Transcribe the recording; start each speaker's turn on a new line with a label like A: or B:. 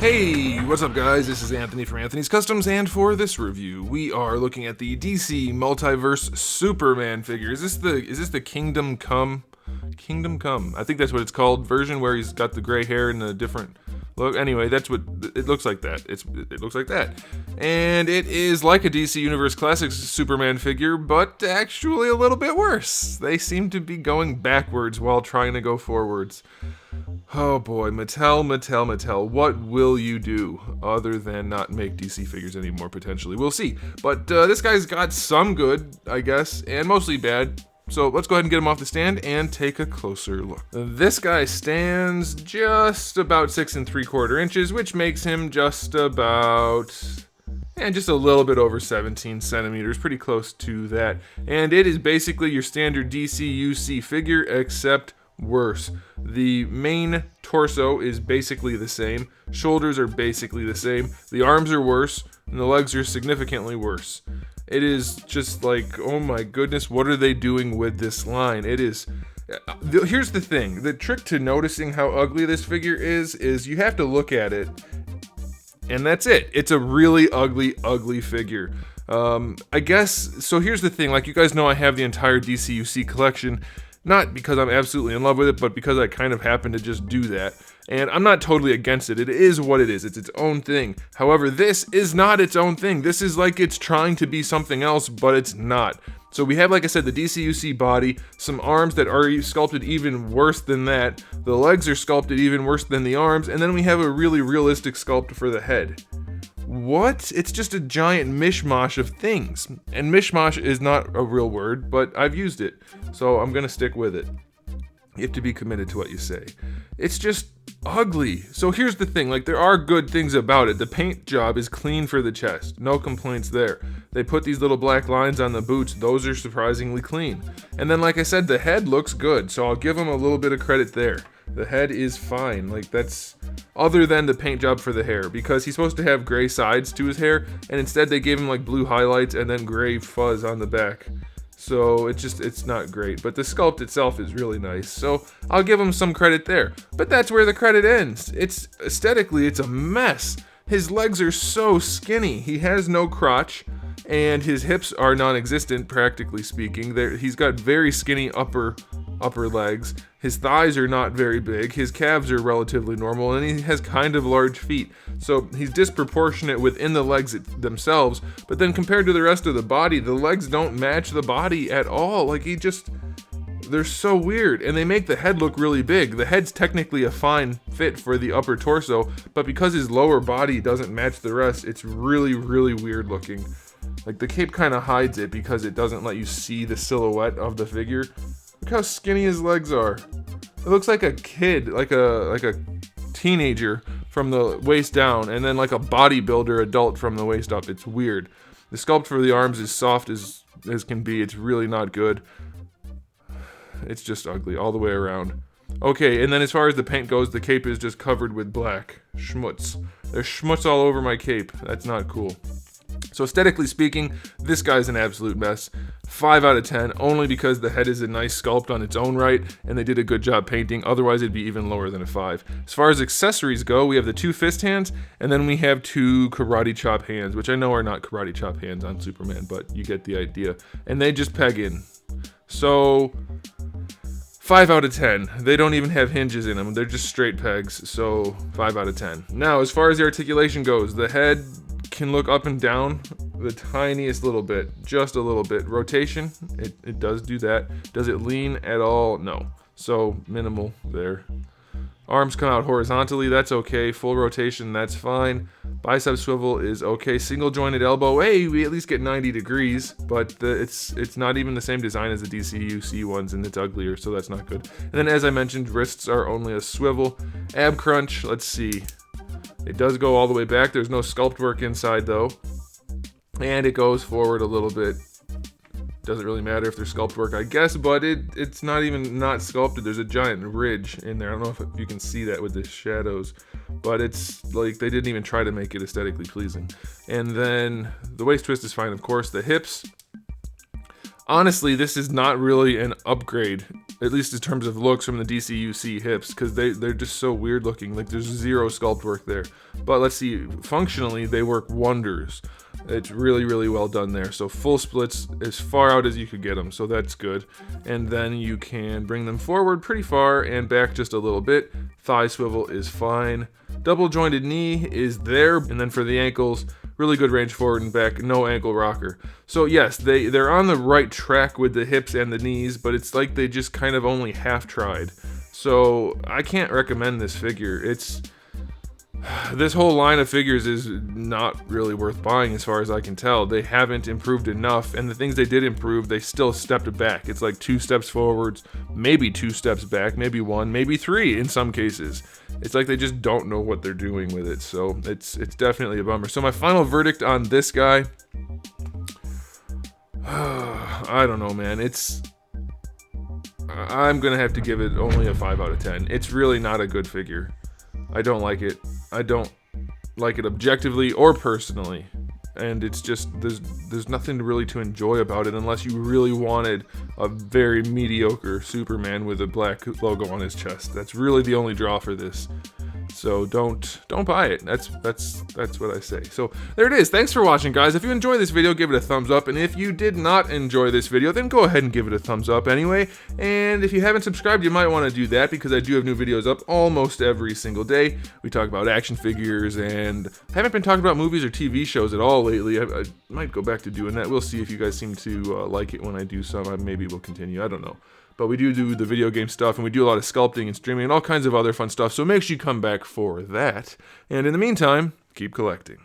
A: Hey, what's up guys? This is Anthony from Anthony's Customs, and for this review, we are looking at the DC Multiverse Superman figure. Is this the Kingdom Come? Kingdom Come. I think that's what it's called. Version where he's got the gray hair and a different look. Anyway, that's what it looks like. It looks like that, and it is like a DC Universe Classics Superman figure, but actually a little bit worse. They seem to be going backwards while trying to go forwards. Oh boy, Mattel, what will you do other than not make DC figures anymore, potentially? We'll see. But this guy's got some good, I guess, and mostly bad. So let's go ahead and get him off the stand and take a closer look. This guy stands just about 6 3/4 inches, which makes him just about, just a little bit over 17 centimeters, pretty close to that. And it is basically your standard DC UC figure, except worse. The main torso is basically the same, shoulders are basically the same, the arms are worse, and the legs are significantly worse. It is just like, oh my goodness, what are they doing with this line? It is. Here's the thing, the trick to noticing how ugly this figure is you have to look at it, and that's it. It's a really ugly figure. I guess, so here's the thing, like you guys know I have the entire DCUC collection, not because I'm absolutely in love with it, but because I kind of happen to just do that. And I'm not totally against it. It is what it is. It's its own thing. However, this is not its own thing. This is like it's trying to be something else, but it's not. So we have, like I said, the DCUC body, some arms that are sculpted even worse than that. The legs are sculpted even worse than the arms. And then we have a really realistic sculpt for the head. What? It's just a giant mishmash of things. And mishmash is not a real word, but I've used it, so I'm gonna stick with it. You have to be committed to what you say. It's just ugly. So here's the thing, like there are good things about it. The paint job is clean for the chest. No complaints there. They put these little black lines on the boots. Those are surprisingly clean. And then like I said, the head looks good, so I'll give them a little bit of credit there. The head is fine, like that's other than the paint job for the hair, because he's supposed to have gray sides to his hair, and instead they gave him like blue highlights and then gray fuzz on the back. So it's not great, but the sculpt itself is really nice, so I'll give him some credit there. But that's where the credit ends. It's aesthetically, it's a mess. His legs are so skinny. He has no crotch, and his hips are non-existent, practically speaking. He's got very skinny upper legs. His thighs are not very big. His calves are relatively normal, and he has kind of large feet. So he's disproportionate within the legs themselves, but then compared to the rest of the body, the legs don't match the body at all. Like they're so weird, and they make the head look really big. The head's technically a fine fit for the upper torso, but because his lower body doesn't match the rest, it's really weird looking. Like the cape kind of hides it because it doesn't let you see the silhouette of the figure. Look how skinny his legs are. It looks like a kid, like a teenager from the waist down, and then like a bodybuilder adult from the waist up. It's weird. The sculpt for the arms is soft as can be. It's really not good. It's just ugly all the way around. Okay, and then as far as the paint goes, the cape is just covered with black schmutz. There's schmutz all over my cape. That's not cool. So aesthetically speaking, this guy's an absolute mess. 5 out of 10, only because the head is a nice sculpt on its own right, and they did a good job painting. Otherwise, it'd be even lower than a 5. As far as accessories go, we have the 2 fist hands, and then we have 2 karate chop hands, which I know are not karate chop hands on Superman, but you get the idea. And they just peg in. So 5 out of 10. They don't even have hinges in them. They're just straight pegs, so 5 out of 10. Now, as far as the articulation goes, the head can look up and down the tiniest little bit, just a little bit. Rotation, it does do that. Does it lean at all? No. So minimal there. Arms come out horizontally, that's okay. Full rotation, that's fine. Bicep swivel is okay. Single jointed elbow, hey, we at least get 90 degrees, but it's not even the same design as the DCUC ones, and it's uglier, so that's not good. And then as I mentioned, wrists are only a swivel. Ab crunch, let's see. It does go all the way back. There's no sculpt work inside though. And it goes forward a little bit. Doesn't really matter if there's sculpt work, I guess, but it's not even not sculpted. There's a giant ridge in there. I don't know if you can see that with the shadows, but it's like they didn't even try to make it aesthetically pleasing. And then the waist twist is fine, of course. The hips, honestly, this is not really an upgrade at least in terms of looks from the DCUC hips, because they're just so weird looking. Like there's zero sculpt work there. But let's see, functionally they work wonders. It's really, really well done there. So full splits as far out as you could get them, so that's good. And then you can bring them forward pretty far and back just a little bit. Thigh swivel is fine. Double jointed knee is there, and then for the ankles, really good range forward and back, no ankle rocker. So yes, they're on the right track with the hips and the knees, but it's like they just kind of only half tried. So I can't recommend this figure. This whole line of figures is not really worth buying as far as I can tell. They haven't improved enough, and the things they did improve, they still stepped back. It's like 2 steps forwards, maybe 2 steps back, maybe 1, maybe 3 in some cases. It's like they just don't know what they're doing with it, so it's definitely a bummer. So my final verdict on this guy, I don't know, man. I'm gonna have to give it only a 5 out of 10. It's really not a good figure. I don't like it. I don't like it objectively or personally. And it's just, there's nothing really to enjoy about it unless you really wanted a very mediocre Superman with a black logo on his chest. That's really the only draw for this. So don't buy it. That's what I say. So there it is. Thanks for watching, guys. If you enjoyed this video, give it a thumbs up. And if you did not enjoy this video, then go ahead and give it a thumbs up anyway. And if you haven't subscribed, you might want to do that because I do have new videos up almost every single day. We talk about action figures, and I haven't been talking about movies or TV shows at all lately. I might go back to doing that. We'll see if you guys seem to like it when I do some. Maybe we'll continue. I don't know. But we do the video game stuff, and we do a lot of sculpting and streaming and all kinds of other fun stuff, so make sure you come back for that. And in the meantime, keep collecting.